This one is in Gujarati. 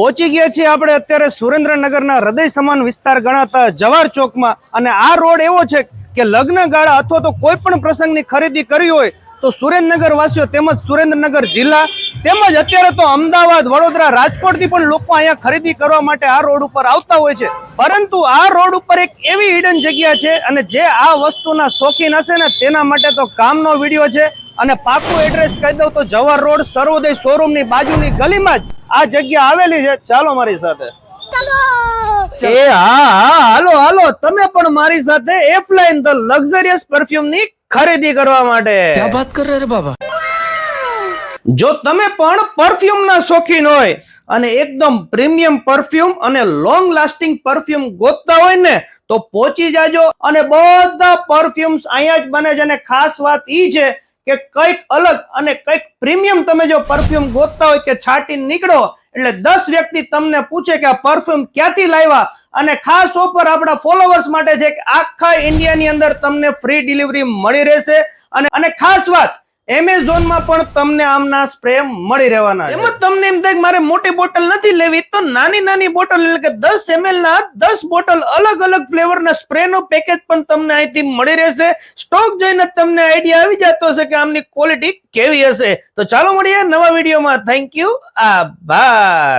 પહોંચી ગયા છીએ આપણે અત્યારે સુરેન્દ્રનગરના હૃદય સમાન વિસ્તાર ગણાતા જવાહર ચોકમાં અને આ રોડ એવો છે કે લગ્ન ગાળા અથવા તો કોઈ પણ પ્રસંગની ખરીદી કરવી હોય તો સુરેન્દ્રનગર વાસીઓ તેમજ સુરેન્દ્રનગર જિલ્લા તેમજ અત્યારે તો અમદાવાદ વડોદરા રાજકોટથી પણ લોકો અહીંયા ખરીદી કરવા માટે આ રોડ ઉપર આવતા હોય છે પરંતુ આ રોડ ઉપર એક એવી હિડન જગ્યા છે અને જે આ વસ્તુના શોખીન હશે ને તેના માટે તો કામનો વિડીયો છે અને પાકું એડ્રેસ કહી દઉં તો જવાહર રોડ સર્વોદય શોરૂમની બાજુની ગલીમાં જ આ જગ્યા આવેલી છે। ચાલો મારી સાથે એ હા હાલો હાલો તમે પણ મારી સાથે એફલાઇન ધ લક્ઝરિયસ પરફ્યુમ ની ખરીદી કરવા માટે। क्या बात कर रहे हैं बाबा? જો તમે પણ પરફ્યુમ ના શોખીન હોય અને એકદમ પ્રીમિયમ પરફ્યુમ અને લોંગ લાસ્ટિંગ પરફ્યુમ ગોતતા હોય ને તો પહોંચી જાજો અને બધા પરફ્યુમ્સ અહીંયા જ બને છે અને ખાસ વાત ઈ છે કે કંઈક અલગ અને કંઈક પ્રીમિયમ તમે જો પરફ્યુમ ગોતતા હોય કે છાટીને નીકળો એટલે 10 વ્યક્તિ તમને પૂછે કે આ પરફ્યુમ ક્યાંથી લાવ્યા અને ખાસ ઓફર આપણા ફોલોવર્સ માટે છે કે આખા ઇન્ડિયાની અંદર તમને ફ્રી ડિલિવરી મળી રહેશે અને ખાસ વાત એમેઝોન માં પણ તમને આમના સ્પ્રે મળી રહેવાના છે। એમાં તમને એમ થાય કે મારે મોટી બોટલ નથી લેવી તો નાની નાની બોટલ એટલે કે 10 ml ના 10 બોટલ અલગ અલગ ફ્લેવર ના સ્પ્રે નો પેકેજ પણ તમને અહીંથી મળી રહેશે। સ્ટોક જોઈને તમને આઈડિયા આવી જતો હશે કે આમની ક્વોલિટી કેવી હશે। તો ચાલો મળીએ નવા વિડીયોમાં। થેન્ક યુ, આભાર।